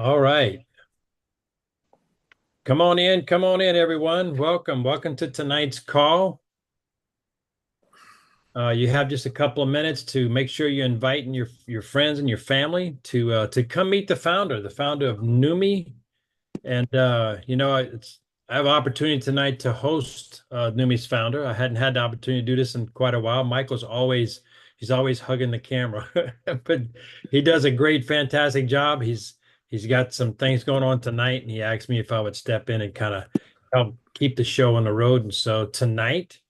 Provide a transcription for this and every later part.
All right. Come on in, everyone. Welcome to tonight's call. You have just a couple of minutes to make sure you're inviting your friends and your family to come meet the founder of Numi. And I have an opportunity tonight to host Numi's founder. I hadn't had the opportunity to do this in quite a while. He's always hugging the camera, but he does a great, fantastic job. He's got some things going on tonight, and he asked me if I would step in and kind of help keep the show on the road. And so tonight,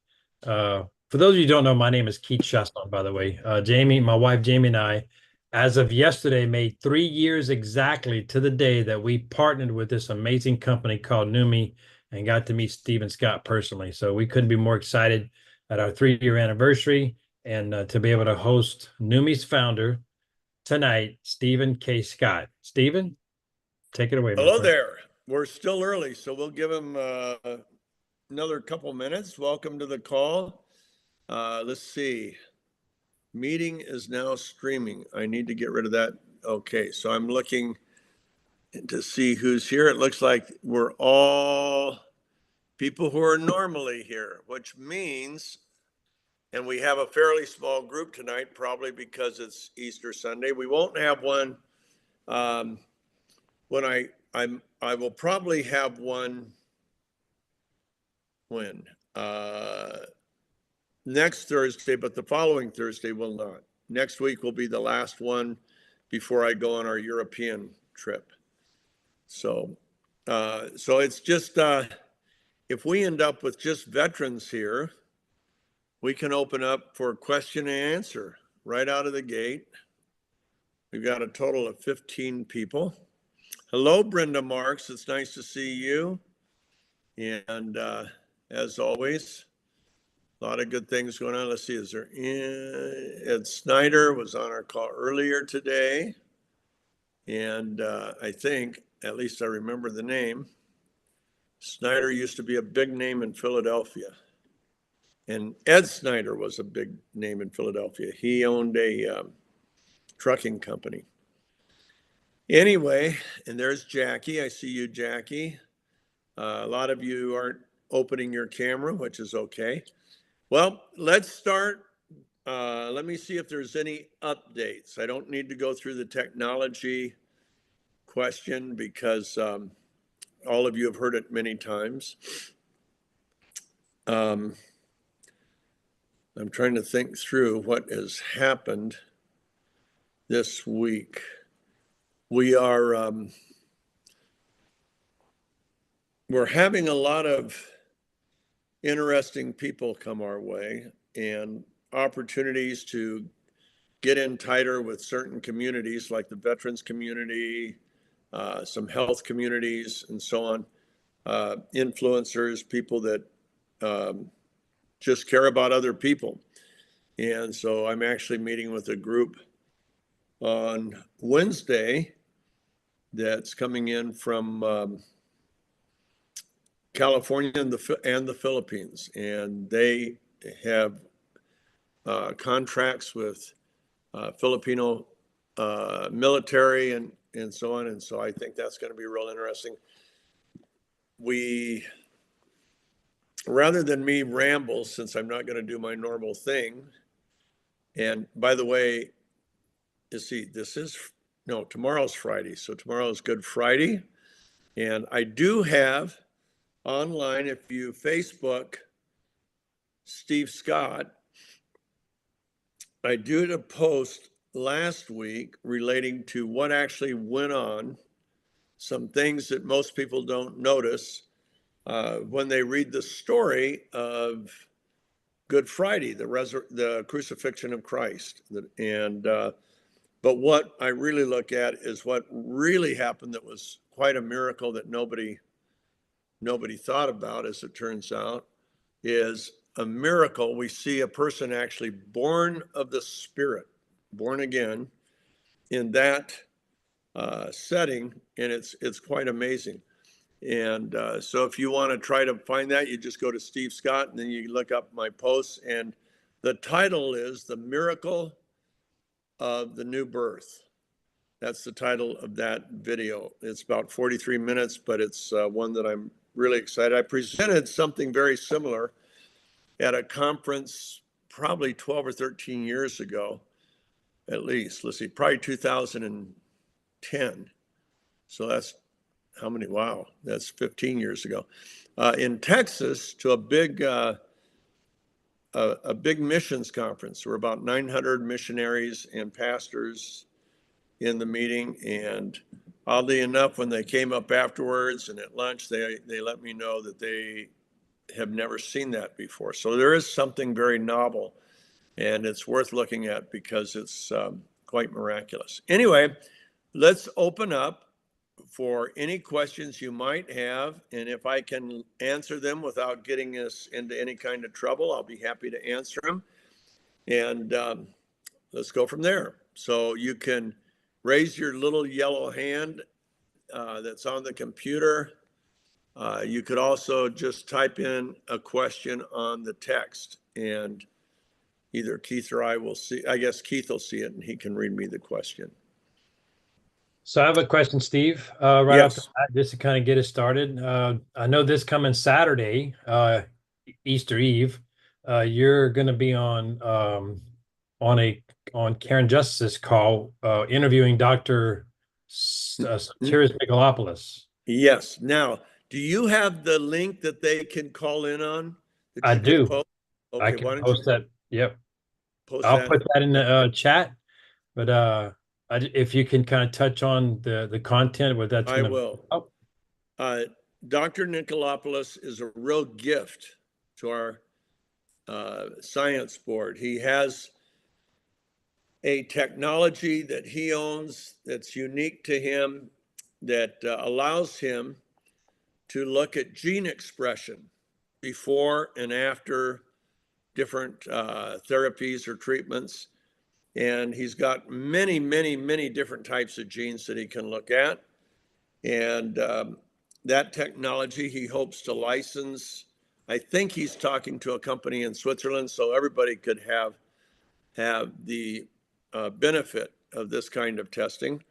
for those of you who don't know, my name is Keith Shuston, by the way. My wife Jamie, and I, as of yesterday, made 3 years exactly to the day that we partnered with this amazing company called Numi and got to meet Stephen Scott personally. So we couldn't be more excited at our 3 year anniversary and to be able to host Numi's founder tonight, Stephen K. Scott. Stephen, take it away, my Hello friend. there. We're still early, so we'll give him another couple minutes. Welcome to the call. Let's see. Meeting is now streaming. I need to get rid of that. Okay, so I'm looking to see who's here. It looks like we're all people who are normally here, which means, and we have a fairly small group tonight, probably because it's Easter Sunday. We won't have one when I will probably have one when next Thursday, but the following Thursday will not. Next week will be the last one before I go on our European trip. So it's just if we end up with just veterans here, we can open up for question and answer right out of the gate. We've got a total of 15 people. Hello, Brenda Marks. It's nice to see you. And as always, a lot of good things going on. Let's see, Ed Snyder was on our call earlier today. And I think, at least I remember the name, Snyder used to be a big name in Philadelphia. And Ed Snyder was a big name in Philadelphia. He owned a trucking company. Anyway, and there's Jackie. I see you, Jackie. A lot of you aren't opening your camera, which is okay. Well, let's start. Let me see if there's any updates. I don't need to go through the technology question because all of you have heard it many times. I'm trying to think through what has happened this week. We are we're having a lot of interesting people come our way and opportunities to get in tighter with certain communities like the veterans community, some health communities, and so on. Influencers, people that just care about other people. And so I'm actually meeting with a group on Wednesday that's coming in from California and the Philippines. And they have contracts with Filipino military and so on. And so I think that's going to be real interesting. Rather than me ramble, since I'm not going to do my normal thing, and by the way, you see, tomorrow's Friday. So tomorrow is Good Friday. And I do have online, if you Facebook Steve Scott, I did a post last week relating to what actually went on, some things that most people don't notice when they read the story of Good Friday, the crucifixion of Christ. But what I really look at is what really happened that was quite a miracle that nobody thought about, as it turns out, is a miracle. We see a person actually born of the Spirit, born again, in that setting, and it's quite amazing. And so if you want to try to find that, you just go to Steve Scott, and then you look up my posts, and the title is The Miracle of the New Birth. That's the title of that video. It's about 43 minutes, but it's one that I'm really excited. I presented something very similar at a conference probably 12 or 13 years ago, at least. Let's see, probably 2010. So that's how many? Wow, that's 15 years ago. In Texas, to a big missions conference. There were about 900 missionaries and pastors in the meeting, and oddly enough, when they came up afterwards and at lunch, they let me know that they have never seen that before. So there is something very novel, and it's worth looking at because it's quite miraculous. Anyway, let's open up for any questions you might have, and if I can answer them without getting us into any kind of trouble, I'll be happy to answer them. And let's go from there. So you can raise your little yellow hand that's on the computer. You could also just type in a question on the text, and either Keith or I will see. I guess Keith will see it and he can read me the question. So I have a question, Steve, right off the Yes. bat, just to kind of get us started. I know this coming Saturday, Easter Eve, you're going to be on Karen Justice's call, interviewing Dr. Sotirios Mikalopoulos. Yes. Now, do you have the link that they can call in on that I you could do. post? I Okay, can why don't you post that. Yep. post I'll that? put that in the chat, but if you can kind of touch on the content, what that's I going to. will. Dr. Nikolopoulos is a real gift to our science board. He has a technology that he owns that's unique to him that allows him to look at gene expression before and after different therapies or treatments. And he's got many, many, many different types of genes that he can look at. And that technology he hopes to license. I think he's talking to a company in Switzerland, so everybody could have the benefit of this kind of testing.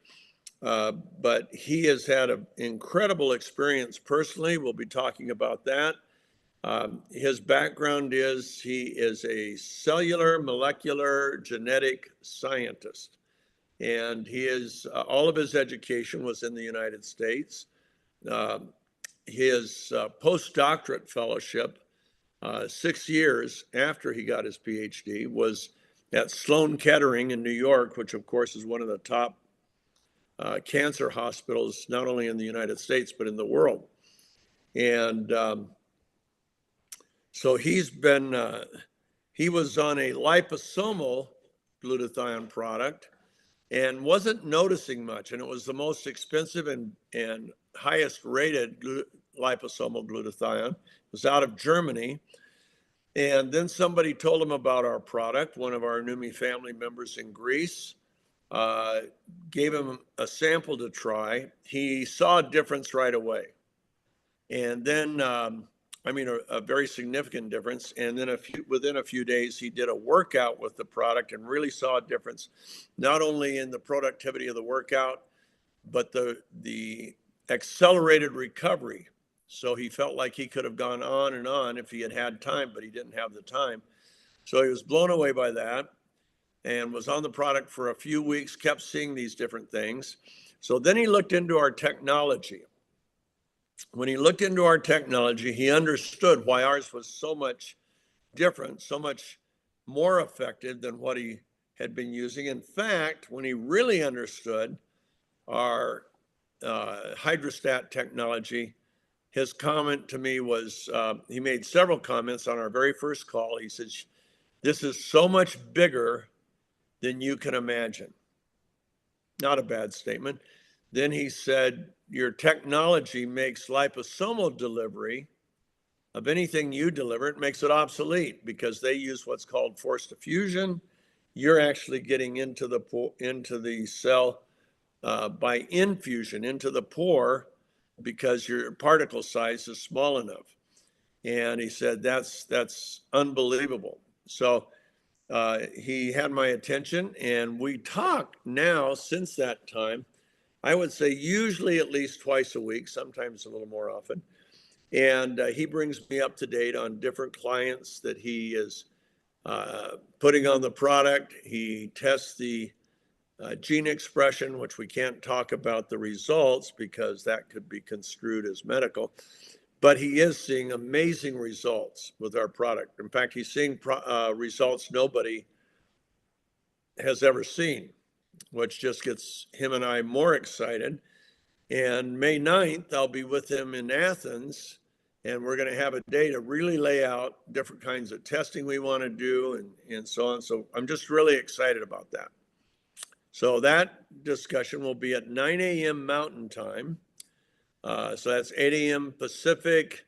But he has had an incredible experience personally. We'll be talking about that. His background is he is a cellular molecular genetic scientist. And he is all of his education was in the United States. His postdoctorate fellowship, 6 years after he got his PhD, was at Sloan Kettering in New York, which of course is one of the top cancer hospitals, not only in the United States, but in the world. And so he was on a liposomal glutathione product and wasn't noticing much. And it was the most expensive and highest rated liposomal glutathione. It was out of Germany. And then somebody told him about our product, one of our NUMMI family members in Greece, gave him a sample to try. He saw a difference right away. And then, a very significant difference. And then within a few days, he did a workout with the product and really saw a difference, not only in the productivity of the workout, but the accelerated recovery. So he felt like he could have gone on and on if he had had time, but he didn't have the time. So he was blown away by that and was on the product for a few weeks, kept seeing these different things. So then he looked into our technology. When he looked into our technology, he understood why ours was so much different, so much more effective than what he had been using. In fact, when he really understood our hydrostat technology, his comment to me was, he made several comments on our very first call. He said, "This is so much bigger than you can imagine." Not a bad statement. Then he said, "Your technology makes liposomal delivery of anything you deliver, it makes it obsolete because they use what's called forced diffusion. You're actually getting into the cell by infusion into the pore because your particle size is small enough." And he said, that's unbelievable. So he had my attention, and we talk now since that time. I would say usually at least twice a week, sometimes a little more often. And he brings me up to date on different clients that he is putting on the product. He tests the gene expression, which we can't talk about the results because that could be construed as medical. But he is seeing amazing results with our product. In fact, he's seeing results nobody has ever seen, which just gets him and I more excited. And May 9th, I'll be with him in Athens, and we're going to have a day to really lay out different kinds of testing we want to do and so on. So I'm just really excited about that. So that discussion will be at 9 a.m. Mountain Time. So that's 8 a.m. Pacific.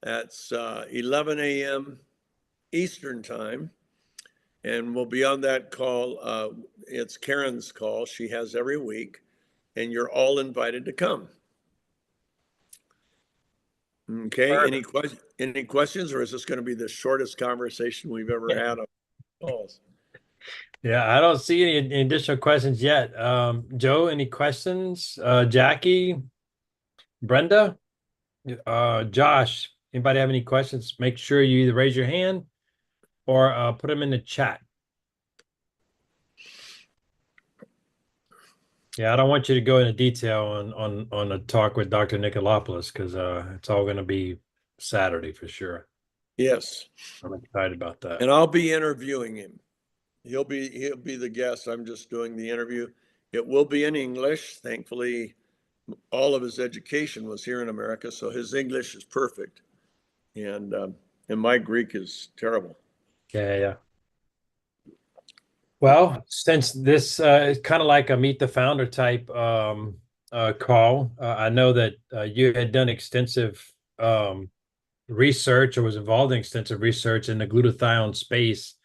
That's 11 a.m. Eastern Time. And we'll be on that call. It's Karen's call. She has every week. And you're all invited to come. Okay. Any questions, or is this going to be the shortest conversation we've ever had on calls? Yeah, I don't see any additional questions yet. Joe, any questions? Jackie, Brenda, Josh, anybody have any questions? Make sure you either raise your hand or put them in the chat. Yeah, I don't want you to go into detail on a talk with Dr. Nicolopoulos because it's all going to be Saturday for sure. Yes. I'm excited about that. And I'll be interviewing him. He'll be the guest. I'm just doing the interview. It will be in English. Thankfully, all of his education was here in America, so his English is perfect. And my Greek is terrible. Yeah. Well, since this is kind of like a meet the founder type call, I know that you had done extensive research or was involved in extensive research in the glutathione space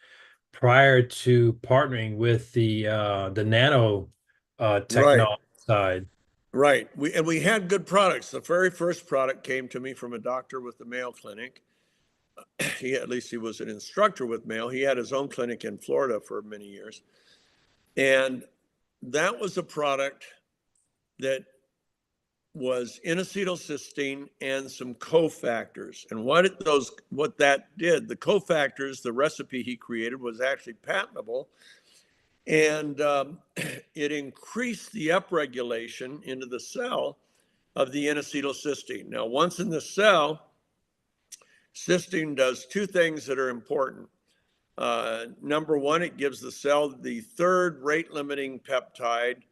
prior to partnering with the nano technology side. Right. We had good products. The very first product came to me from a doctor with the Mayo Clinic. At least he was an instructor with Mayo. He had his own clinic in Florida for many years. And that was a product that was N-acetylcysteine and some cofactors. And what that did, the cofactors, the recipe he created was actually patentable. And it increased the upregulation into the cell of the N-acetylcysteine. Now, once in the cell, cysteine does two things that are important. Number one, it gives the cell the third rate-limiting peptide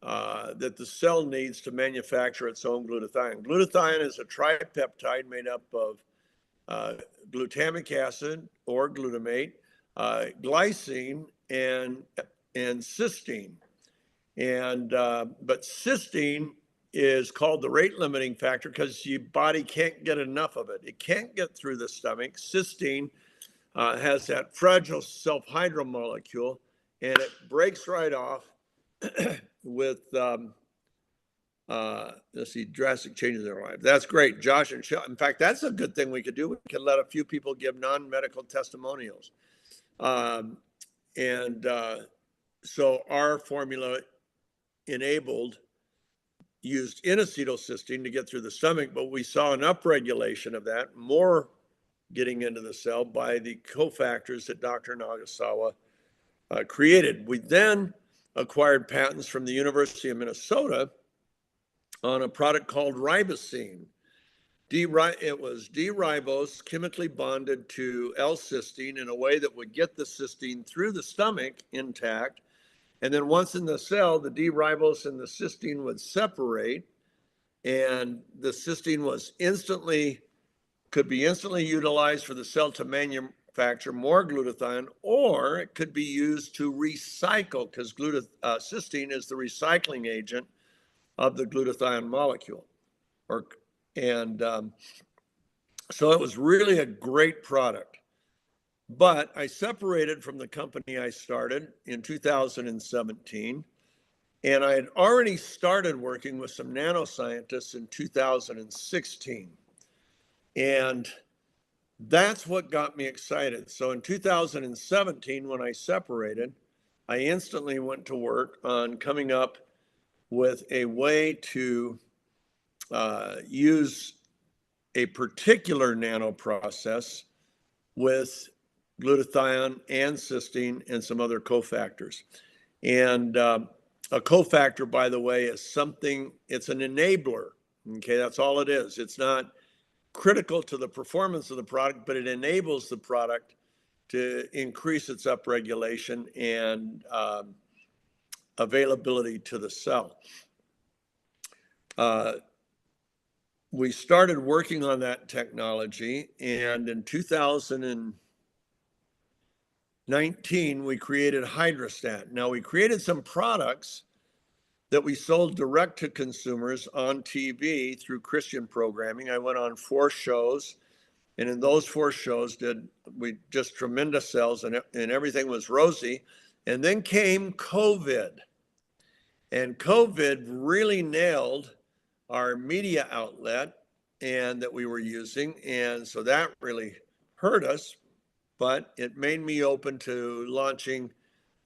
that the cell needs to manufacture its own glutathione. Glutathione is a tripeptide made up of glutamic acid or glutamate, glycine, and cysteine. But cysteine is called the rate limiting factor because your body can't get enough of it. It can't get through the stomach. Cysteine has that fragile self-hydro molecule, and it breaks right off with let's see, drastic changes in their life. That's great, Josh and Shell. In fact, that's a good thing we could do. We could let a few people give non-medical testimonials. So our formula used N-acetylcysteine to get through the stomach, but we saw an upregulation of that, more getting into the cell by the cofactors that Dr. Nagasawa created. We then acquired patents from the University of Minnesota on a product called ribosine. It was D-ribose chemically bonded to L-cysteine in a way that would get the cysteine through the stomach intact. And then once in the cell, the D-ribose and the cysteine would separate, and the cysteine could be instantly utilized for the cell to manufacture more glutathione, or it could be used to recycle, because cysteine is the recycling agent of the glutathione molecule. So it was really a great product. But I separated from the company I started in 2017, and I had already started working with some nanoscientists in 2016. And that's what got me excited. So in 2017, when I separated, I instantly went to work on coming up with a way to use a particular nano process with glutathione and cysteine and some other cofactors. And a cofactor, by the way, is something, it's an enabler. Okay, that's all it is. It's not critical to the performance of the product, but it enables the product to increase its upregulation and availability to the cell. We started working on that technology, and in 2019, we created Hydrostat. Now, we created some products that we sold direct to consumers on TV through Christian programming. I went on 4 shows, and in those 4 shows we just tremendous sales, and everything was rosy. And then came COVID, and COVID really nailed our media outlet and that we were using. And so that really hurt us, but it made me open to launching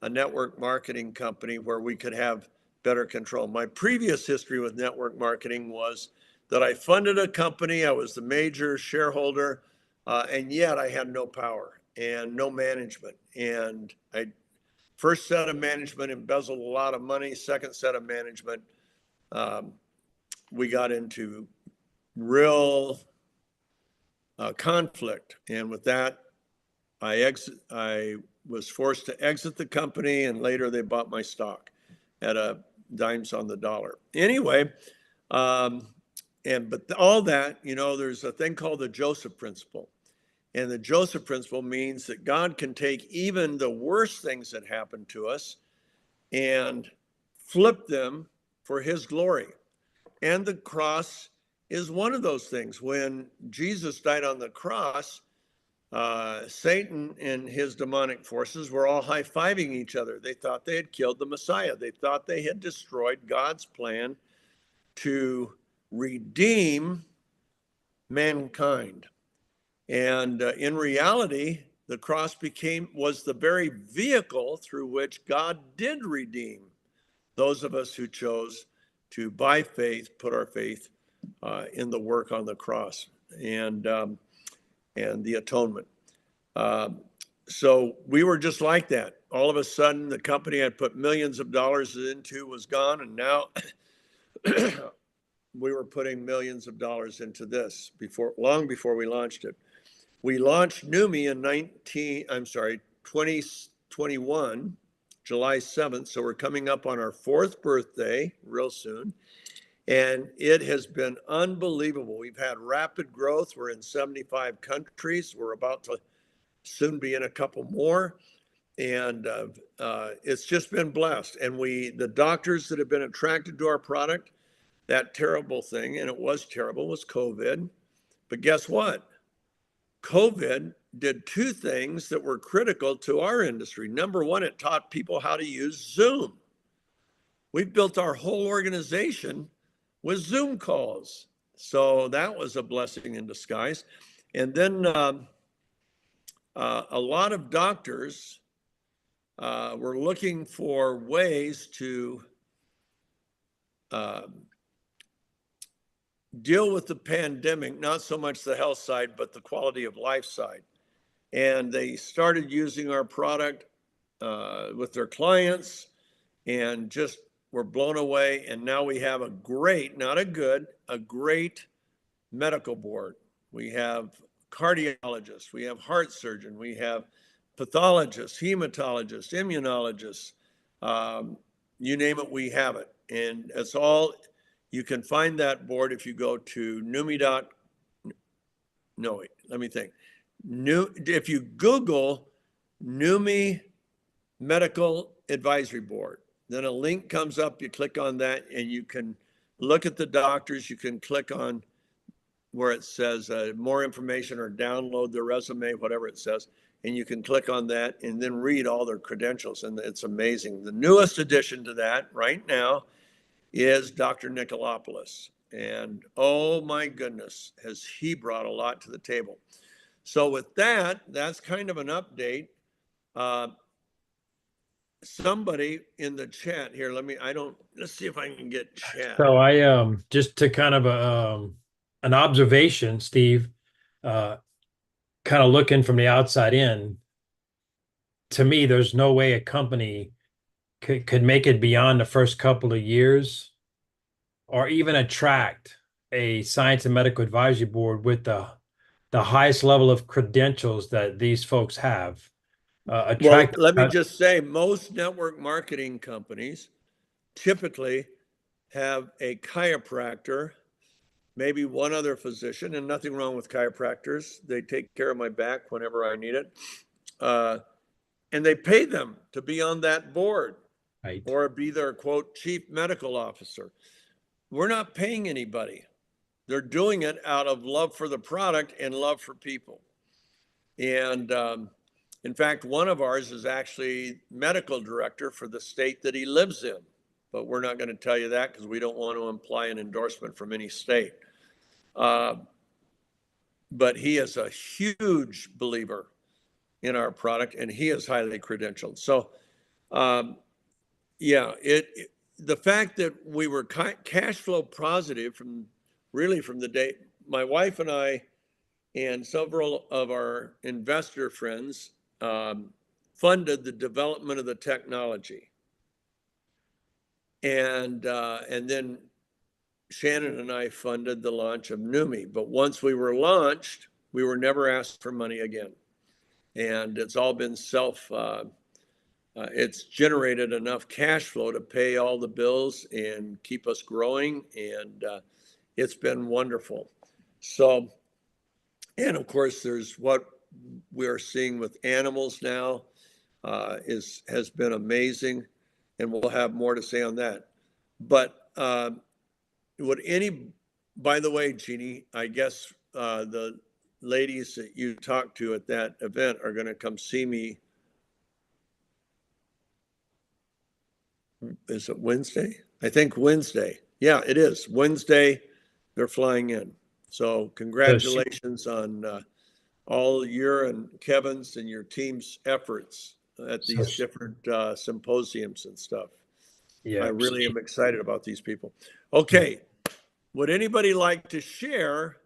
a network marketing company where we could have better control. My previous history with network marketing was that I funded a company, I was the major shareholder, and yet I had no power and no management. And first set of management embezzled a lot of money. Second set of management, we got into real conflict. And with that, I was forced to exit the company, and later they bought my stock at a dimes on the dollar. Anyway, but all that, there's a thing called the Joseph Principle. And the Joseph Principle means that God can take even the worst things that happen to us and flip them for his glory. And the cross is one of those things. When Jesus died on the cross, Satan and his demonic forces were all high-fiving each other. They thought they had killed the Messiah. They thought they had destroyed God's plan to redeem mankind. And in reality, the cross was the very vehicle through which God did redeem those of us who chose to, by faith, put our faith in the work on the cross and the atonement. So we were just like that. All of a sudden, the company I'd put millions of dollars into was gone, and now we were putting millions of dollars into this long before we launched it. We launched NUMMI in 2021, July 7th. So we're coming up on our 4th birthday real soon. And it has been unbelievable. We've had rapid growth. We're in 75 countries. We're about to soon be in a couple more. And it's just been blessed. And the doctors that have been attracted to our product, that terrible thing, and it was terrible, was COVID. But guess what? COVID did 2 things that were critical to our industry. Number one, it taught people how to use Zoom. We've built our whole organization with Zoom calls. So that was a blessing in disguise. And then a lot of doctors were looking for ways to deal with the pandemic, not so much the health side, but the quality of life side. And they started using our product with their clients and just were blown away. And now we have a great, not a good, a great medical board. We have cardiologists, we have heart surgeon, we have pathologists, hematologists, immunologists, you name it, we have it. And it's all, you can find that board if you go to if you Google NUMMI Medical Advisory Board, then a link comes up, you click on that, and you can look at the doctors. You can click on where it says more information or download their resume, whatever it says, and you can click on that and then read all their credentials, and it's amazing. The newest addition to that right now is Dr. Nicolopoulos. And oh my goodness, has he brought a lot to the table. So with that, that's kind of an update. Somebody in the chat here, let's see if I can get chat. So I just to kind of an observation, Steve, kind of looking from the outside in, to me, there's no way a company could make it beyond the first couple of years or even attract a science and medical advisory board with the highest level of credentials that these folks have. Well, Attract let me just say, most network marketing companies typically have a chiropractor, maybe one other physician, and nothing wrong with chiropractors. They take care of my back whenever I need it. And they pay them to be on that board right. or be their quote chief medical officer. We're not paying anybody. They're doing it out of love for the product and love for people. And in fact, one of ours is actually medical director for the state that he lives in. But we're not going to tell you that because we don't want to imply an endorsement from any state. But he is a huge believer in our product, and he is highly credentialed. So, yeah, the fact that we were cash flow positive from the day my wife and I and several of our investor friends funded the development of the technology, and then Shannon and I funded the launch of NUMMI. But once we were launched, we were never asked for money again. And it's all been it's generated enough cash flow to pay all the bills and keep us growing. And it's been wonderful. So, and of course, there's what we're seeing with animals now has been amazing. And we'll have more to say on that. But by the way, Jeannie, I guess the ladies that you talked to at that event are going to come see me. Is it Wednesday? I think Wednesday. Yeah, it is Wednesday. They're flying in. So congratulations on all your and Kevin's and your team's efforts at these different symposiums and stuff. Yeah, I really am excited about these people. Okay. Would anybody like to share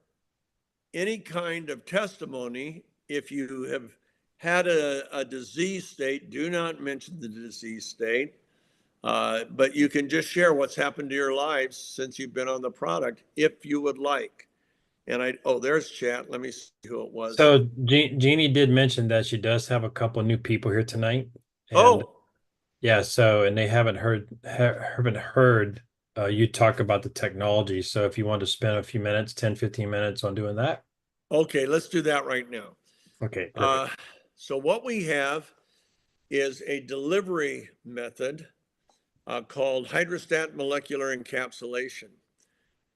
any kind of testimony? If you have had a disease state, do not mention the disease state, but you can just share what's happened to your lives since you've been on the product, if you would like. And there's chat. Let me see who it was. So Jeannie did mention that she does have a couple of new people here tonight. And yeah, and they haven't heard you talk about the technology. So if you want to spend a few minutes, 10, 15 minutes on doing that. Okay, let's do that right now. Okay. So what we have is a delivery method called hydrostat molecular encapsulation.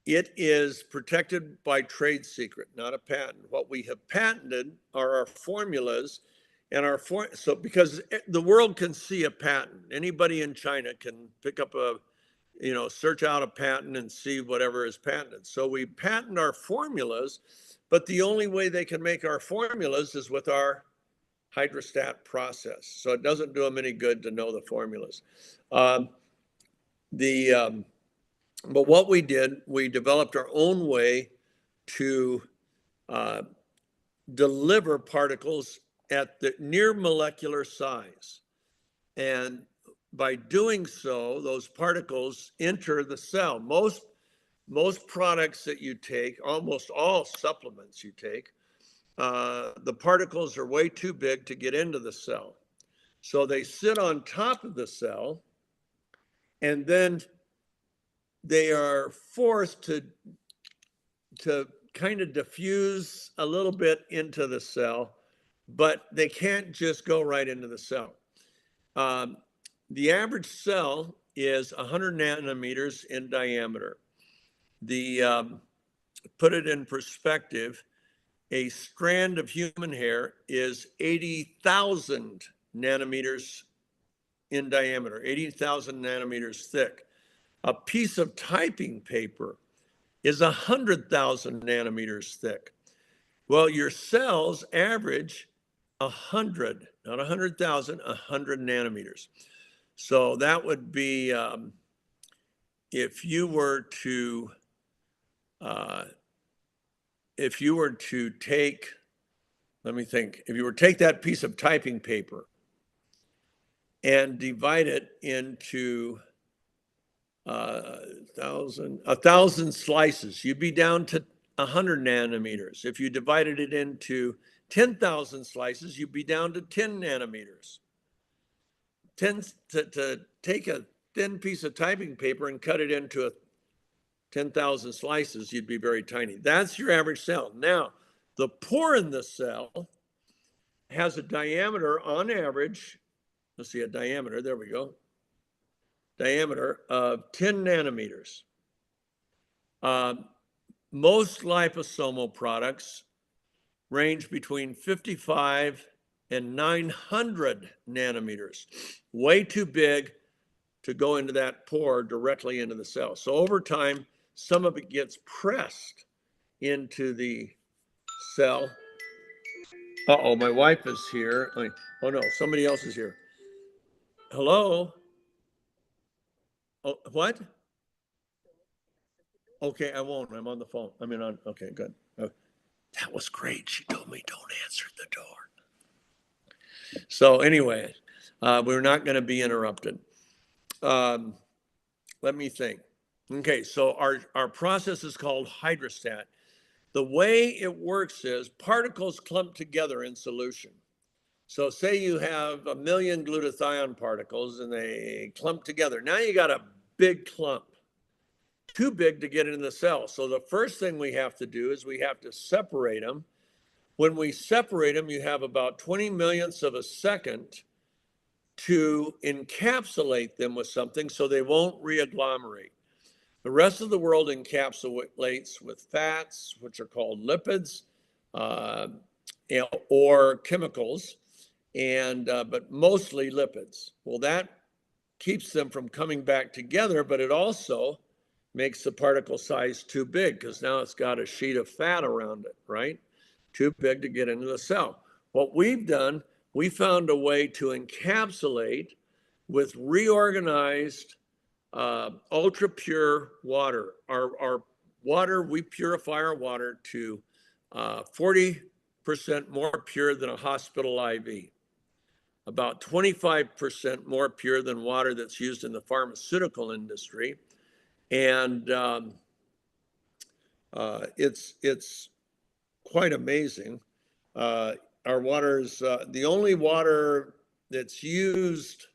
It is protected by trade secret, not a patent. What we have patented are our formulas, and so because the world can see a patent. Anybody in China can pick up search out a patent and see whatever is patented. So we patent our formulas, but the only way they can make our formulas is with our hydrostat process. So it doesn't do them any good to know the formulas. But what we did, we developed our own way to deliver particles at the near molecular size. And by doing so, those particles enter the cell. Most products that you take, almost all supplements you take, the particles are way too big to get into the cell. So they sit on top of the cell, and then they are forced to kind of diffuse a little bit into the cell, but they can't just go right into the cell. The average cell is 100 nanometers in diameter. Put it in perspective, a strand of human hair is 80,000 nanometers in diameter, 80,000 nanometers thick. A piece of typing paper is 100,000 nanometers thick. Well, your cells average 100, not 100,000, 100 nanometers. So that would be if you were to uh, take, let me think, if you were to take that piece of typing paper and divide it into 1,000 slices, you'd be down to 100 nanometers. If you divided it into 10,000 slices, you'd be down to 10 nanometers. To take a thin piece of typing paper and cut it into 10,000 slices, you'd be very tiny. That's your average cell. Now, the pore in the cell has a diameter on average, let's see, a diameter, there we go, diameter of 10 nanometers. Most liposomal products range between 55 and 900 nanometers, way too big to go into that pore directly into the cell. So over time, some of it gets pressed into the cell. Uh-oh, my wife is here. Oh no, somebody else is here. Hello? Oh, what? Okay, I won't. I'm on the phone. Okay, good. That was great. She told me don't answer the door. So anyway, we're not going to be interrupted. Let me think. Okay, so our process is called hydrostat. The way it works is particles clump together in solution. So say you have 1 million glutathione particles and they clump together. Now you got a big clump, too big to get into the cell. So the first thing we have to do is we have to separate them. When we separate them, you have about 20 millionths of a second to encapsulate them with something so they won't reagglomerate. The rest of the world encapsulates with fats, which are called lipids, or chemicals, but mostly lipids. Well, that keeps them from coming back together, but it also makes the particle size too big because now it's got a sheet of fat around it, right? Too big to get into the cell. What we've done, we found a way to encapsulate with reorganized ultra pure water. Our water, we purify our water to 40% more pure than a hospital IV, about 25% more pure than water that's used in the pharmaceutical industry. And it's quite amazing. Our water is the only water that's used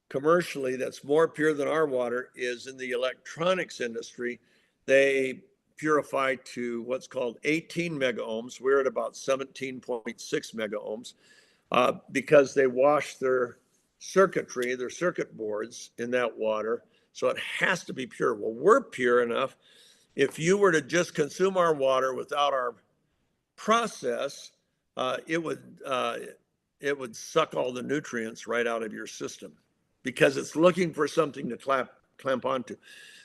commercially that's more pure than our water is in the electronics industry. They purify to what's called 18 megaohms. We're at about 17.6 megaohms because they wash their circuitry, their circuit boards in that water. So it has to be pure. Well, we're pure enough. If you were to just consume our water without our process, it would suck all the nutrients right out of your system because it's looking for something to clamp onto.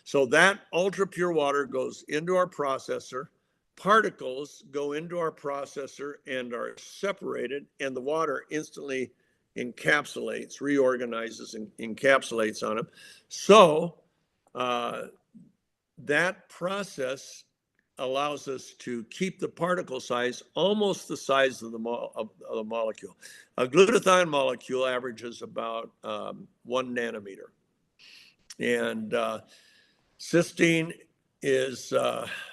So that ultra pure water goes into our processor. Particles go into our processor and are separated, and the water instantly encapsulates, reorganizes, and encapsulates on them. So that process allows us to keep the particle size almost the size of the molecule. A glutathione molecule averages about 1 nanometer. And cysteine is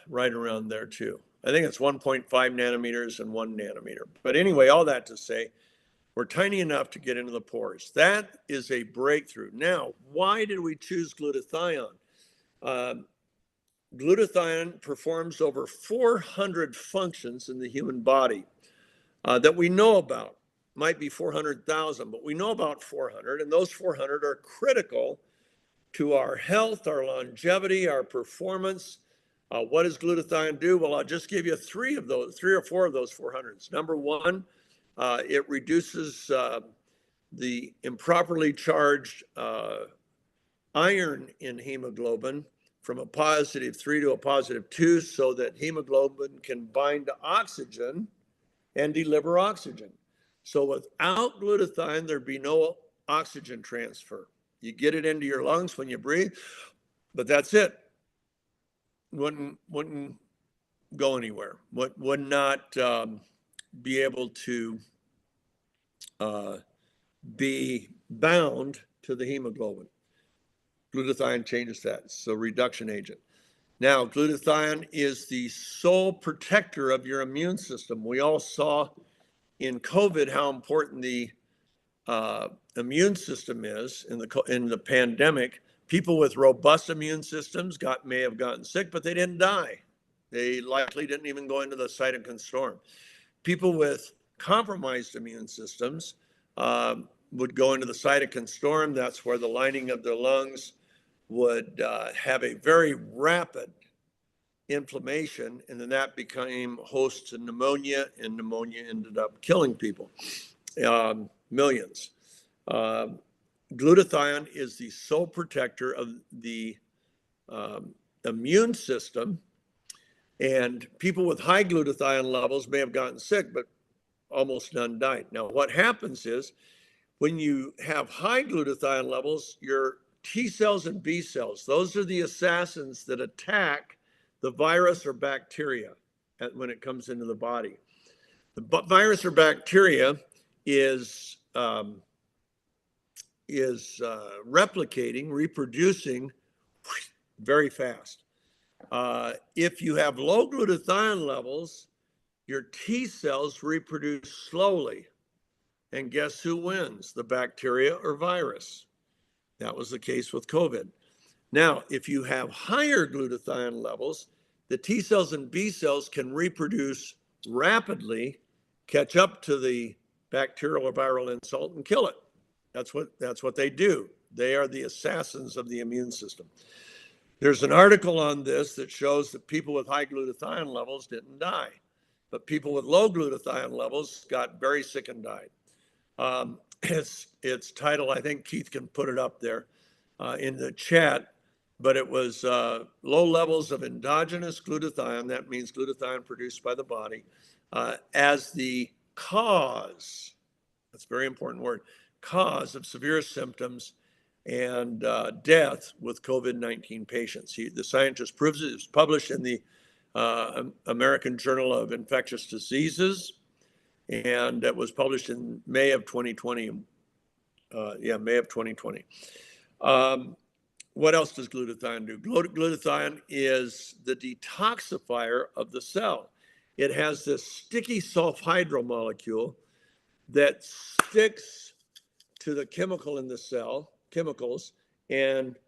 right around there too. I think it's 1.5 nanometers and 1 nanometer. But anyway, all that to say, we're tiny enough to get into the pores. That is a breakthrough. Now, why did we choose glutathione? Glutathione performs over 400 functions in the human body that we know about. Might be 400,000, but we know about 400, and those 400 are critical to our health, our longevity, our performance. What does glutathione do? Well, I'll just give you three or four of those 400s. Number one, it reduces the improperly charged iron in hemoglobin from a +3 to a +2 so that hemoglobin can bind to oxygen and deliver oxygen. So without glutathione, there'd be no oxygen transfer. You get it into your lungs when you breathe, but that's it. Wouldn't go anywhere. Would not be able to be bound to the hemoglobin. Glutathione changes that. So reduction agent. Now, glutathione is the sole protector of your immune system. We all saw in COVID how important the immune system is in the pandemic. People with robust immune systems may have gotten sick, but they didn't die. They likely didn't even go into the cytokine storm. People with compromised immune systems would go into the cytokine storm. That's where the lining of their lungs would have a very rapid inflammation, and then that became host to pneumonia, and pneumonia ended up killing people, millions. Glutathione is the sole protector of the immune system, and people with high glutathione levels may have gotten sick, but almost none died. Now, what happens is when you have high glutathione levels, your T cells and B cells, those are the assassins that attack the virus or bacteria when it comes into the body. The virus or bacteria is replicating, reproducing very fast. If you have low glutathione levels, your T cells reproduce slowly. And guess who wins? The bacteria or virus. That was the case with COVID. Now, if you have higher glutathione levels, the T cells and B cells can reproduce rapidly, catch up to the bacterial or viral insult and kill it. That's what they do. They are the assassins of the immune system. There's an article on this that shows that people with high glutathione levels didn't die, but people with low glutathione levels got very sick and died. Its title, I think Keith can put it up there in the chat, but it was low levels of endogenous glutathione, that means glutathione produced by the body, as the cause, that's a very important word, cause of severe symptoms and death with COVID-19 patients. The scientist proves it. It's published in the American Journal of Infectious Diseases, and that was published in May of 2020. May of 2020. What else does glutathione do? Glutathione is the detoxifier of the cell. It has this sticky sulfhydryl molecule that sticks to the chemical in the cell, chemicals, and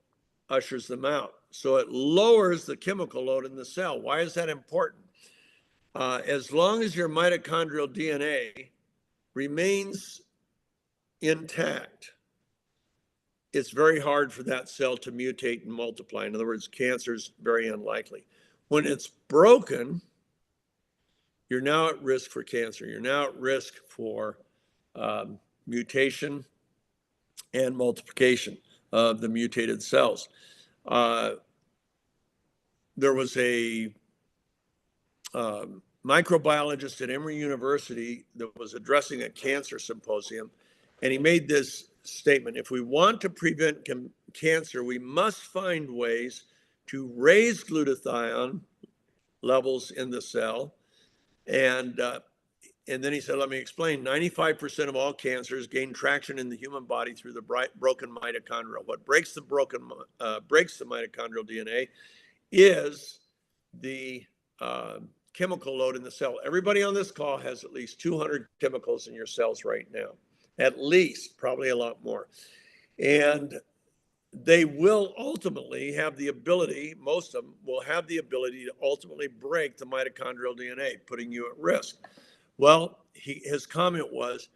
ushers them out. So it lowers the chemical load in the cell. Why is that important? As long as your mitochondrial DNA remains intact, it's very hard for that cell to mutate and multiply. In other words, cancer is very unlikely. When it's broken, you're now at risk for cancer. You're now at risk for mutation and multiplication of the mutated cells. There was a microbiologist at Emory University that was addressing a cancer symposium, and he made this statement: if we want to prevent cancer, we must find ways to raise glutathione levels in the cell. And then he said, let me explain. 95% of all cancers gain traction in the human body through the broken mitochondria. What breaks the mitochondrial DNA is the chemical load in the cell. Everybody on this call has at least 200 chemicals in your cells right now. At least, probably a lot more. And they will ultimately have the ability, most of them will have the ability to ultimately break the mitochondrial DNA, putting you at risk. Well, his comment was,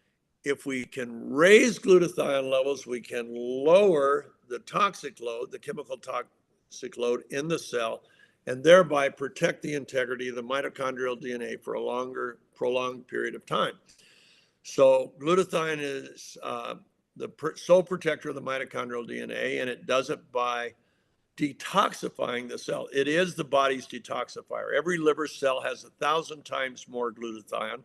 if we can raise glutathione levels, we can lower the toxic load, the chemical toxic load in the cell, and thereby protect the integrity of the mitochondrial DNA for a longer, prolonged period of time. So glutathione is the sole protector of the mitochondrial DNA, and it does it by detoxifying the cell. It is the body's detoxifier. Every liver cell has 1,000 times more glutathione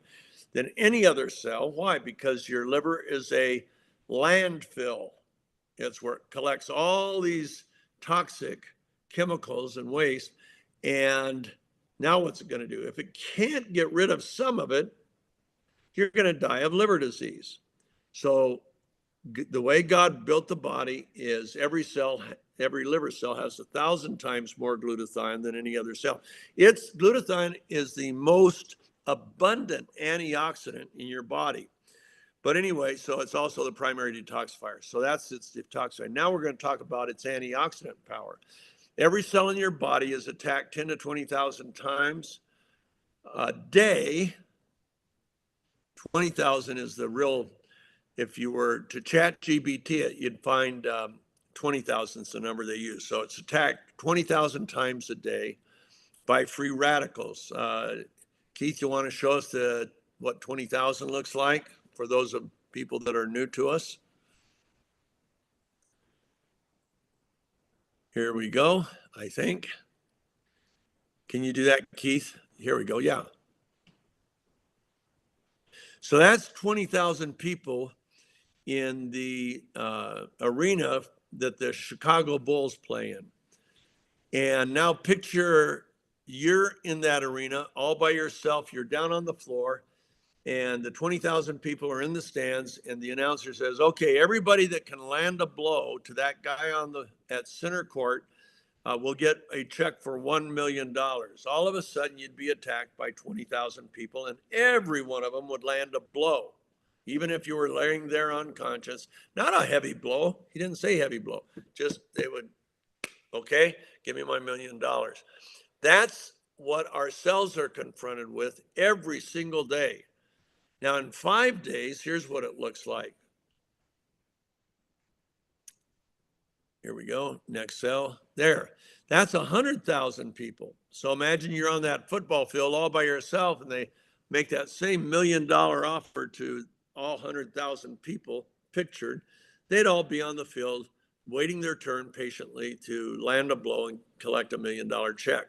than any other cell. Why? Because your liver is a landfill. It's where it collects all these toxic chemicals and waste. And now what's it going to do? If it can't get rid of some of it, you're going to die of liver disease. So the way God built the body is every liver cell has 1,000 times more glutathione than any other cell. Glutathione is the most abundant antioxidant in your body. But anyway, so it's also the primary detoxifier. So that's its detoxifier. Now we're going to talk about its antioxidant power. Every cell in your body is attacked 10 to 20,000 times a day. 20,000 is the real, if you were to chat GBT it, you'd find 20,000 is the number they use. So it's attacked 20,000 times a day by free radicals. Keith, you want to show us what 20,000 looks like for those of people that are new to us? Here we go, I think. Can you do that, Keith? Here we go, yeah. So that's 20,000 people in the arena that the Chicago Bulls play in. And now picture you're in that arena all by yourself. You're down on the floor and the 20,000 people are in the stands and the announcer says, okay, everybody that can land a blow to that guy at center court will get a check for $1 million. All of a sudden you'd be attacked by 20,000 people and every one of them would land a blow. Even if you were laying there unconscious, not a heavy blow. He didn't say heavy blow. Just they would, okay, give me my $1 million. That's what our cells are confronted with every single day. Now in 5 days, here's what it looks like. Here we go, next cell, there. That's 100,000 people. So imagine you're on that football field all by yourself and they make that same $1 million offer to all 100,000 people pictured. They'd all be on the field waiting their turn patiently to land a blow and collect $1 million check.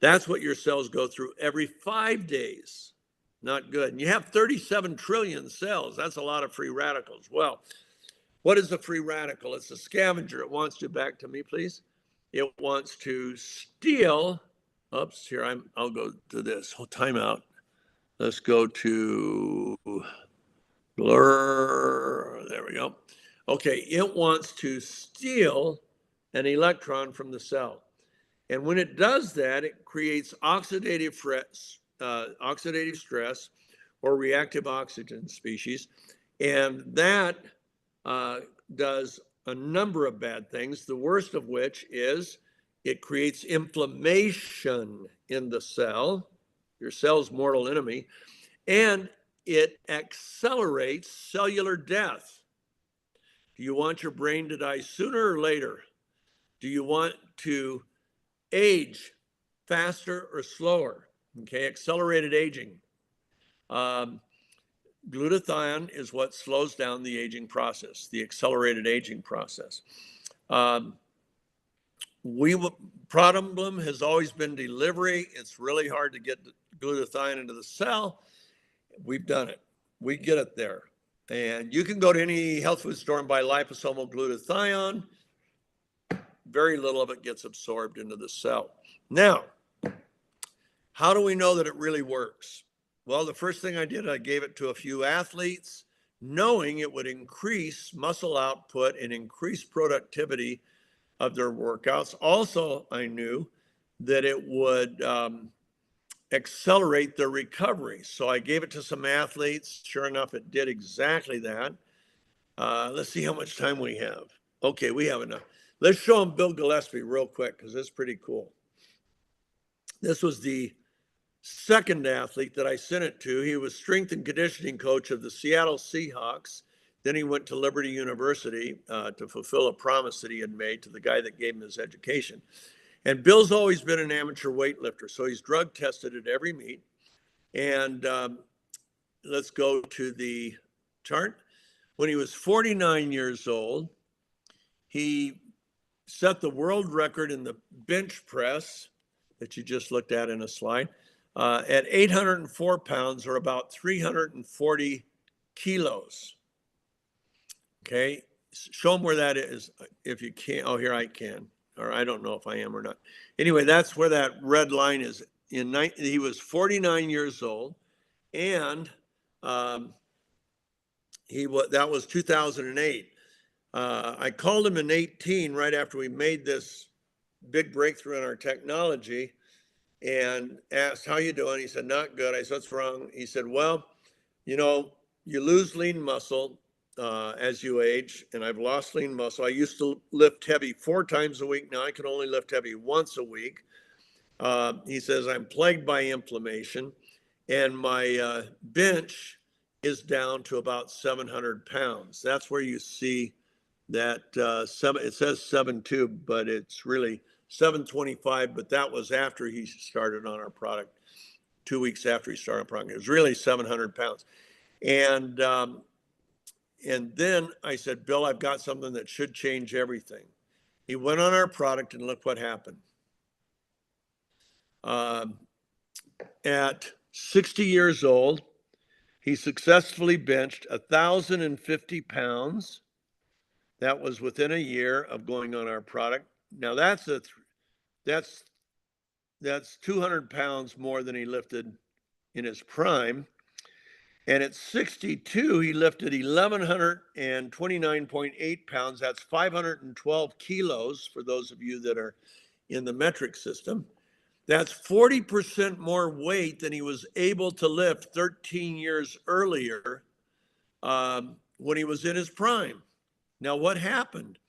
That's what your cells go through every 5 days. Not good. And you have 37 trillion cells. That's a lot of free radicals. Well, what is a free radical? It's a scavenger. It wants to, back to me, please. It wants to steal. Oops, here I'll go to this. Oh, time out. Let's go to blur. There we go. Okay, it wants to steal an electron from the cell. And when it does that, it creates oxidative stress or reactive oxygen species. And that does a number of bad things, the worst of which is it creates inflammation in the cell, your cell's mortal enemy, and it accelerates cellular death. Do you want your brain to die sooner or later? Do you want to age faster or slower? Okay, accelerated aging. Glutathione is what slows down the aging process, the accelerated aging process. Problem has always been delivery. It's really hard to get glutathione into the cell. We've done it. We get it there. And you can go to any health food store and buy liposomal glutathione. Very little of it gets absorbed into the cell. Now, how do we know that it really works? Well, the first thing I did, I gave it to a few athletes, knowing it would increase muscle output and increase productivity of their workouts. Also, I knew that it would accelerate their recovery. So I gave it to some athletes. Sure enough, it did exactly that. Let's see how much time we have. Okay, we have enough. Let's show them Bill Gillespie real quick because it's pretty cool. This was the second athlete that I sent it to. He was strength and conditioning coach of the Seattle Seahawks. Then he went to Liberty University to fulfill a promise that he had made to the guy that gave him his education. And Bill's always been an amateur weightlifter, so he's drug tested at every meet. And let's go to the chart. When he was 49 years old, he set the world record in the bench press that you just looked at in a slide at 804 pounds, or about 340 kilos. Okay, show them where that is if you can. Oh, here I can, or I don't know if I am or not. Anyway, that's where that red line is. He was 49 years old, and that was 2008. I called him in 18, right after we made this big breakthrough in our technology, and asked, how you doing? He said, not good. I said, what's wrong? He said, well, you lose lean muscle as you age, and I've lost lean muscle. I used to lift heavy 4 times a week. Now I can only lift heavy once a week. He says, I'm plagued by inflammation, and my bench is down to about 700 pounds. That's where you see that it says 7.2, but it's really 725, but that was after he started on our product, 2 weeks after he started on product. It was really 700 pounds. And then I said, Bill, I've got something that should change everything. He went on our product, and look what happened. At 60 years old, he successfully benched 1,050 pounds. That was within a year of going on our product. Now that's 200 pounds more than he lifted in his prime. And at 62, he lifted 1,129.8 pounds. That's 512 kilos for those of you that are in the metric system. That's 40% more weight than he was able to lift 13 years earlier when he was in his prime. Now, what happened?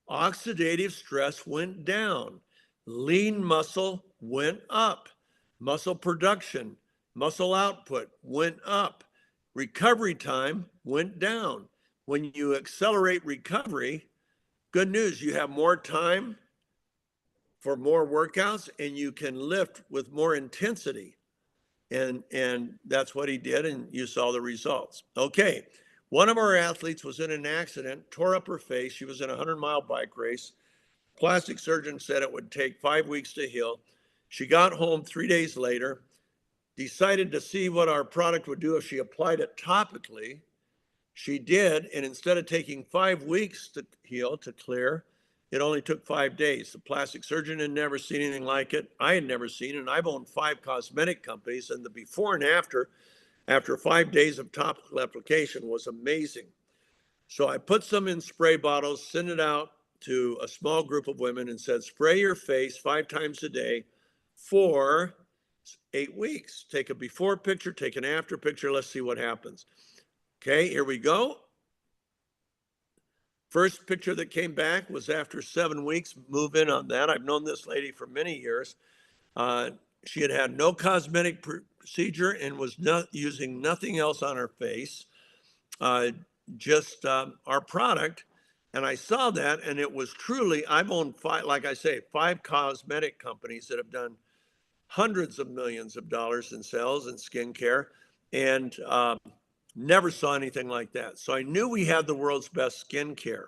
Oxidative stress went down. Lean muscle went up. Muscle production, muscle output went up. Recovery time went down. When you accelerate recovery, good news, you have more time for more workouts, and you can lift with more intensity. And that's what he did, and you saw the results. Okay, one of our athletes was in an accident, tore up her face. She was in a 100-mile bike race. Plastic surgeon said it would take 5 weeks to heal. She got home 3 days later, decided to see what our product would do if she applied it topically. She did, and instead of taking 5 weeks to heal, to clear, it only took 5 days. The plastic surgeon had never seen anything like it. I had never seen it, and I've owned 5 cosmetic companies, and the before and after 5 days of topical application, was amazing. So I put some in spray bottles, sent it out to a small group of women, and said, spray your face 5 times a day for 8 weeks. Take a before picture, take an after picture. Let's see what happens. Okay, here we go. First picture that came back was after 7 weeks. Move in on that. I've known this lady for many years. She had had no cosmetic procedure and was not using nothing else on her face, just our product. And I saw that, and it was truly, I've owned 5, like I say, 5 cosmetic companies that have done hundreds of millions of dollars in sales and skincare, and never saw anything like that. So I knew we had the world's best skincare.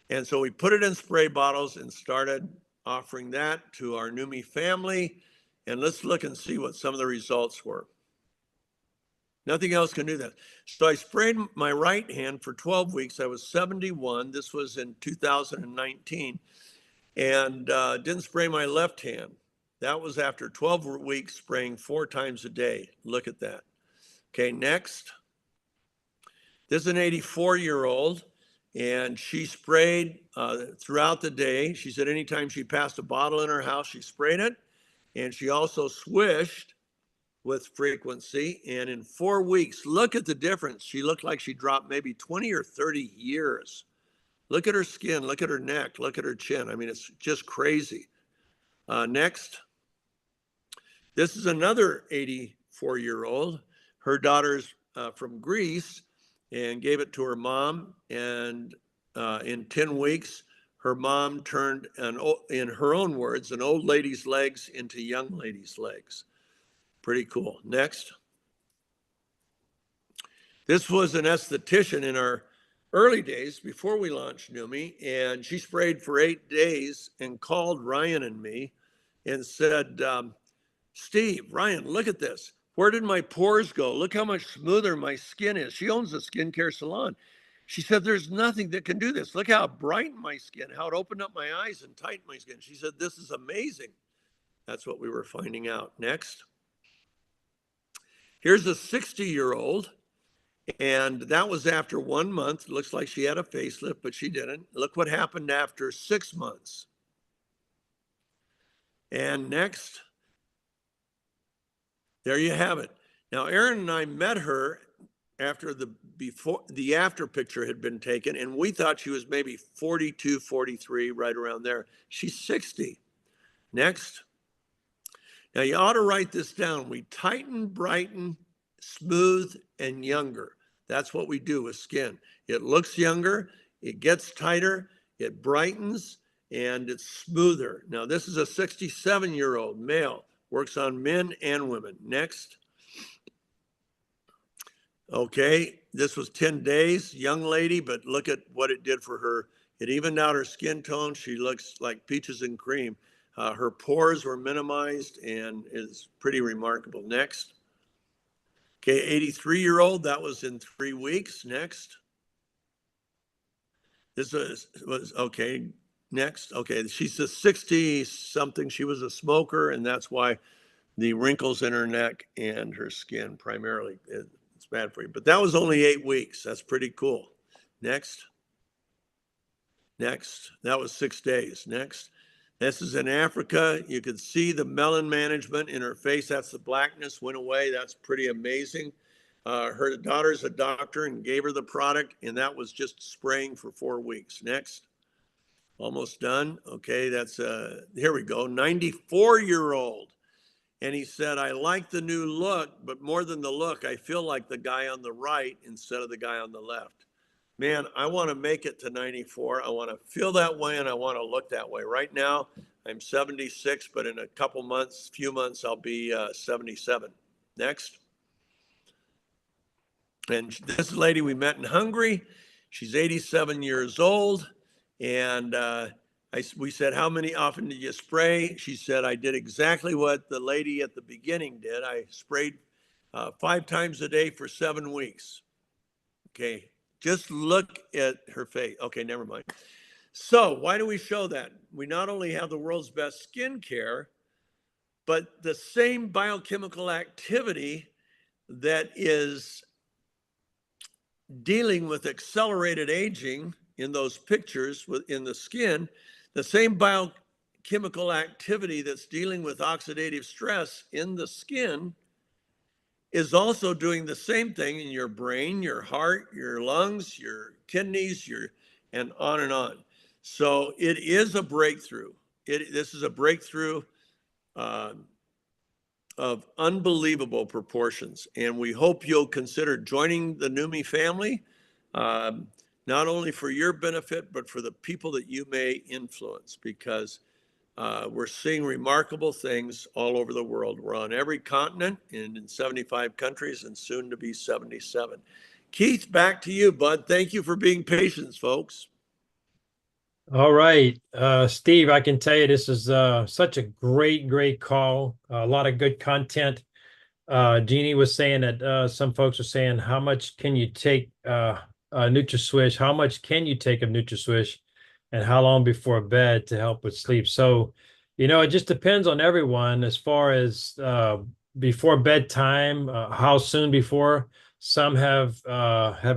And so we put it in spray bottles and started offering that to our Numi family. And let's look and see what some of the results were. Nothing else can do that. So I sprayed my right hand for 12 weeks. I was 71. This was in 2019. And didn't spray my left hand. That was after 12 weeks spraying 4 times a day. Look at that. Okay, next. This is an 84-year-old, and she sprayed throughout the day. She said anytime she passed a bottle in her house, she sprayed it. And she also swished with frequency. And in 4 weeks, look at the difference. She looked like she dropped maybe 20 or 30 years. Look at her skin, look at her neck, look at her chin. I mean, it's just crazy. Next. This is another 84-year-old. Her daughter's from Greece and gave it to her mom. And in 10 weeks, her mom turned, in her own words, an old lady's legs into young lady's legs. Pretty cool. Next. This was an esthetician in our early days before we launched Numi, and she sprayed for 8 days and called Ryan and me and said, Steve, Ryan, look at this. Where did my pores go? Look how much smoother my skin is. She owns a skincare salon. She said, there's nothing that can do this. Look how bright my skin, how it opened up my eyes and tightened my skin. She said, this is amazing. That's what we were finding out. Next. Here's a 60-year-old, and that was after 1 month. Looks like she had a facelift, but she didn't. Look what happened after 6 months. And next. There you have it. Now, Aaron and I met her after the after picture had been taken, and we thought she was maybe 42, 43, right around there. She's 60. Next. Now, you ought to write this down. We tighten, brighten, smooth, and younger. That's what we do with skin. It looks younger, it gets tighter, it brightens, and it's smoother. Now, this is a 67-year-old male. Works on men and women. Next. Okay, this was 10 days, young lady, but look at what it did for her. It evened out her skin tone. She looks like peaches and cream. Her pores were minimized and is pretty remarkable. Next. Okay, 83-year-old, that was in 3 weeks. Next. This was okay. Next. Okay, she's a 60-something. She was a smoker, and that's why the wrinkles in her neck and her skin primarily, it's bad for you. But that was only 8 weeks. That's pretty cool. Next. Next. That was 6 days. Next. This is in Africa. You could see the melon management in her face. That's the blackness went away. That's pretty amazing. Her daughter's a doctor and gave her the product, and that was just spraying for 4 weeks. Next. Almost done. Okay, that's, here we go. 94-year-old. And he said, I like the new look, but more than the look, I feel like the guy on the right instead of the guy on the left. Man, I want to make it to 94. I want to feel that way and I want to look that way. Right now, I'm 76, but in a couple months, few months, I'll be 77. Next. And this lady we met in Hungary, she's 87 years old. And we said, how often did you spray? She said, I did exactly what the lady at the beginning did. I sprayed 5 times a day for 7 weeks. Okay, just look at her face. Okay, never mind. So why do we show that? We not only have the world's best skincare, but the same biochemical activity that is dealing with accelerated aging in those pictures in the skin, the same biochemical activity that's dealing with oxidative stress in the skin is also doing the same thing in your brain, your heart, your lungs, your kidneys, and on and on. So it is a breakthrough. This is a breakthrough of unbelievable proportions. And we hope you'll consider joining the Numi family, not only for your benefit, but for the people that you may influence, because we're seeing remarkable things all over the world. We're on every continent and in 75 countries and soon to be 77. Keith, back to you, bud. Thank you for being patient, folks. All right, Steve, I can tell you this is such a great call. A lot of good content. Jeannie was saying that some folks are saying, how much can you take NutraSwish? How much can you take of NutraSwish, and how long before bed to help with sleep? So, it just depends on everyone as far as before bedtime, how soon before. Some have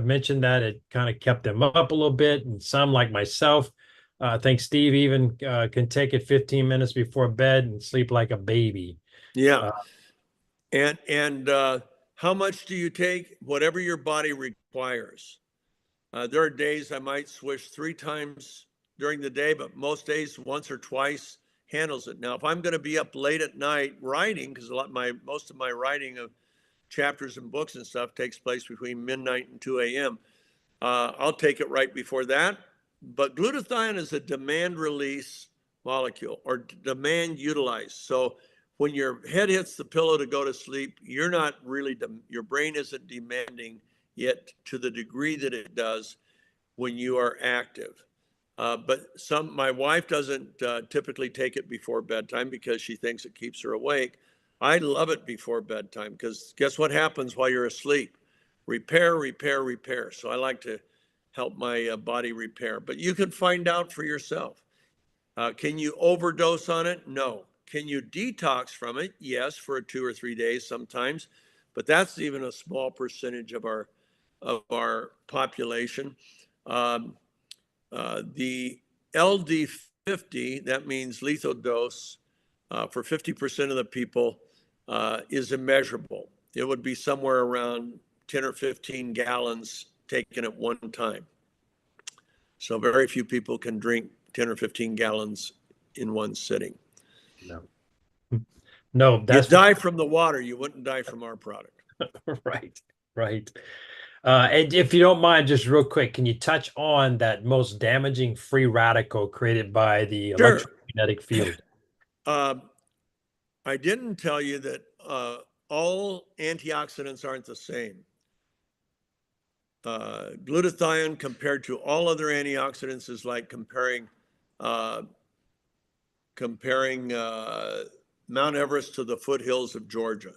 mentioned that it kind of kept them up a little bit, and some, like myself, I think Steve even can take it 15 minutes before bed and sleep like a baby. Yeah. And how much do you take? Whatever your body requires. There are days I might swish 3 times during the day, but most days once or twice handles it. Now, if I'm going to be up late at night writing, because most of my writing of chapters and books and stuff takes place between midnight and 2 a.m., I'll take it right before that. But glutathione is a demand release molecule, or demand utilized. So when your head hits the pillow to go to sleep, you're not really, your brain isn't demanding yet to the degree that it does when you are active. But my wife doesn't typically take it before bedtime because she thinks it keeps her awake. I love it before bedtime because guess what happens while you're asleep? Repair, repair, repair. So I like to help my body repair. But you can find out for yourself. Can you overdose on it? No. Can you detox from it? Yes, for 2 or 3 days sometimes, but that's even a small percentage of our population. Um, the LD50, that means lethal dose for 50% of the people, is immeasurable. It would be somewhere around 10 or 15 gallons taken at one time. So very few people can drink 10 or 15 gallons in one sitting. No. No, You'd that's die from the water. You wouldn't die from our product. right. Right. And if you don't mind, just real quick, can you touch on that most damaging free radical created by the Sure. electromagnetic field? I didn't tell you that all antioxidants aren't the same. Glutathione compared to all other antioxidants is like comparing Mount Everest to the foothills of Georgia.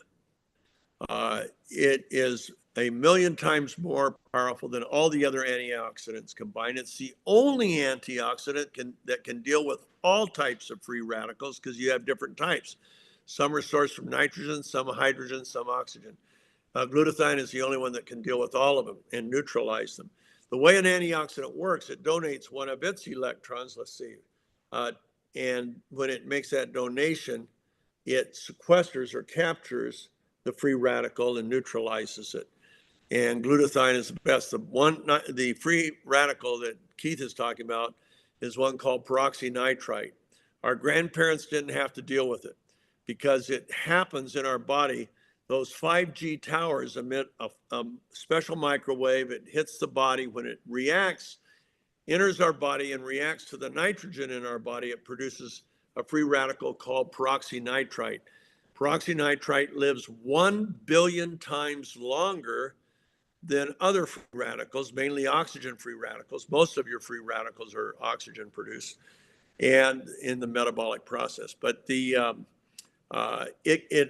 It is a million times more powerful than all the other antioxidants combined. It's the only antioxidant that can deal with all types of free radicals because you have different types. Some are sourced from nitrogen, some hydrogen, some oxygen. Glutathione is the only one that can deal with all of them and neutralize them. The way an antioxidant works, it donates one of its electrons, let's see, and when it makes that donation, it sequesters or captures the free radical and neutralizes it. And glutathione is the best. The free radical that Keith is talking about is one called peroxynitrite. Our grandparents didn't have to deal with it because it happens in our body. Those 5G towers emit a special microwave. It hits the body. When it reacts, enters our body and reacts to the nitrogen in our body, it produces a free radical called peroxynitrite. Peroxynitrite lives 1 billion times longer than other free radicals, mainly oxygen free radicals. Most of your free radicals are oxygen produced and in the metabolic process. But it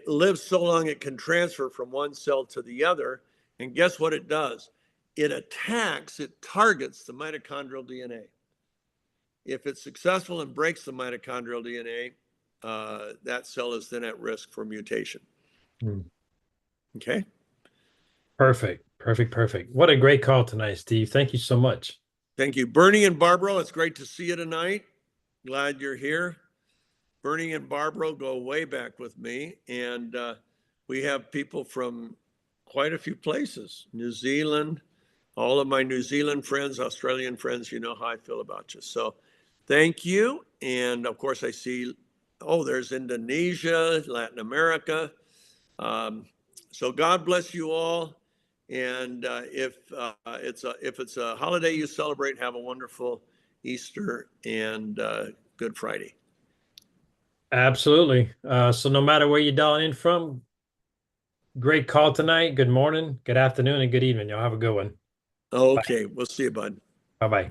lives so long it can transfer from one cell to the other. And guess what it does? It targets the mitochondrial DNA. If it's successful and breaks the mitochondrial DNA, that cell is then at risk for mutation. Okay. Perfect. Perfect. Perfect. What a great call tonight, Steve. Thank you so much. Thank you. Bernie and Barbara, it's great to see you tonight. Glad you're here. Bernie and Barbara go way back with me, and we have people from quite a few places. New Zealand, all of my New Zealand friends, Australian friends, you know how I feel about you. So thank you. And of course, I see, there's Indonesia, Latin America. So God bless you all. And if it's a holiday you celebrate, have a wonderful Easter and Good Friday. Absolutely. So no matter where you're dialing in from, great call tonight. Good morning, good afternoon, and good evening. Y'all have a good one. Okay, we'll see you, bud. Bye-bye.